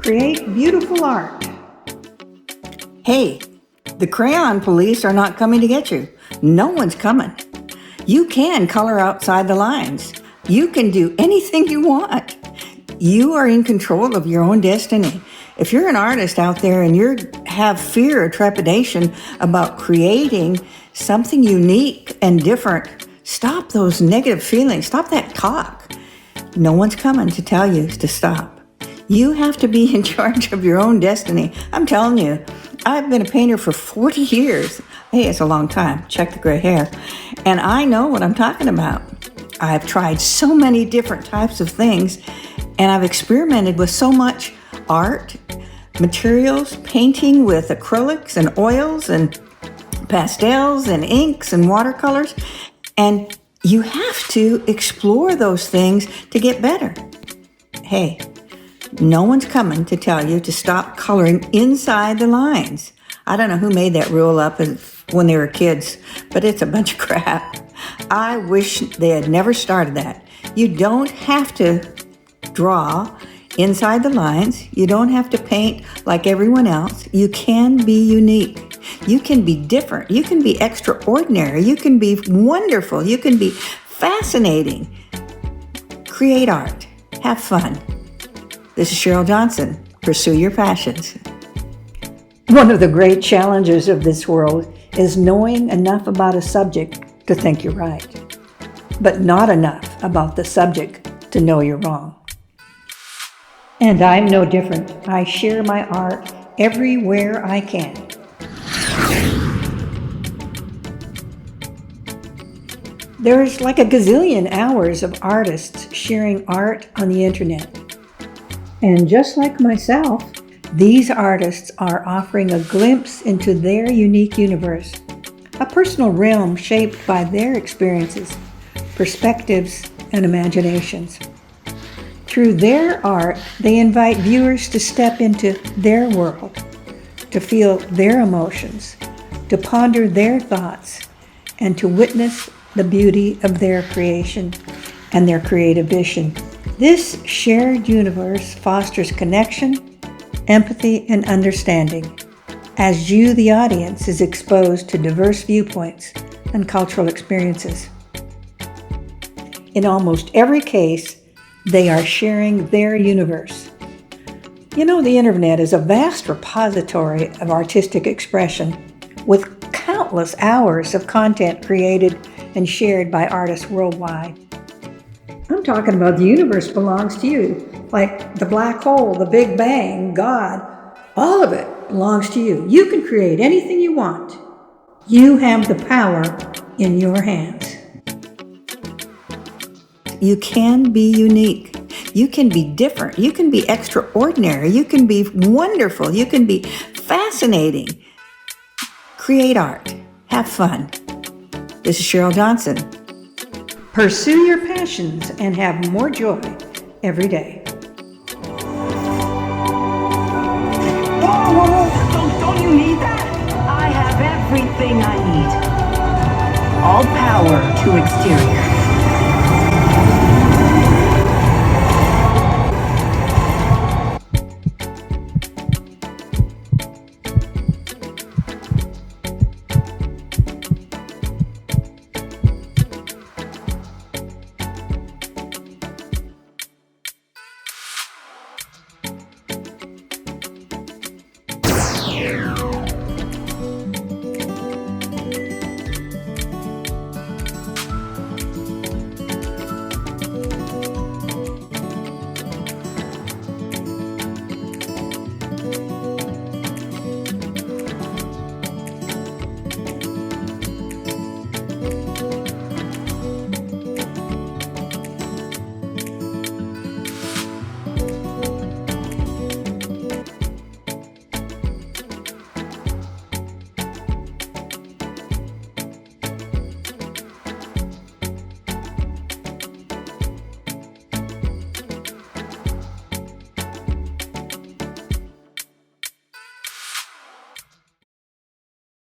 Create beautiful art. Hey, the crayon police are not coming to get you. No one's coming. You can color outside the lines. You can do anything you want. You are in control of your own destiny. If you're an artist out there and you have fear or trepidation about creating something unique and different, stop those negative feelings. Stop that talk. No one's coming to tell you to stop. You have to be in charge of your own destiny. I'm telling you, I've been a painter for 40 years. Hey, it's a long time. Check the gray hair. And I know what I'm talking about. I've tried so many different types of things, and I've experimented with so much art, materials, painting with acrylics and oils and pastels and inks and watercolors. And you have to explore those things to get better. Hey, no one's coming to tell you to stop coloring inside the lines. I don't know who made that rule up when they were kids, but it's a bunch of crap. I wish they had never started that. You don't have to draw inside the lines. You don't have to paint like everyone else. You can be unique. You can be different. You can be extraordinary. You can be wonderful. You can be fascinating. Create art. Have fun. This is Cheryl Johnson. Pursue your passions. One of the great challenges of this world is knowing enough about a subject to think you're right, but not enough about the subject to know you're wrong. And I'm no different. I share my art everywhere I can. There's like a gazillion hours of artists sharing art on the internet. And just like myself, these artists are offering a glimpse into their unique universe, a personal realm shaped by their experiences, perspectives, and imaginations. Through their art, they invite viewers to step into their world, to feel their emotions, to ponder their thoughts, and to witness the beauty of their creation and their creative vision. This shared universe fosters connection, empathy, and understanding, as you, the audience, is exposed to diverse viewpoints and cultural experiences. In almost every case, they are sharing their universe. You know, the internet is a vast repository of artistic expression with countless hours of content created and shared by artists worldwide. I'm talking about the universe belongs to you, like the black hole, the Big Bang, God, all of it belongs to you. You can create anything you want. You have the power in your hands. You can be unique. You can be different. You can be extraordinary. You can be wonderful. You can be fascinating. Create art. Have fun. This is Cheryl Johnson. Pursue your passions and have more joy every day. Whoa, don't you need that? I have everything I need. All power to exterior.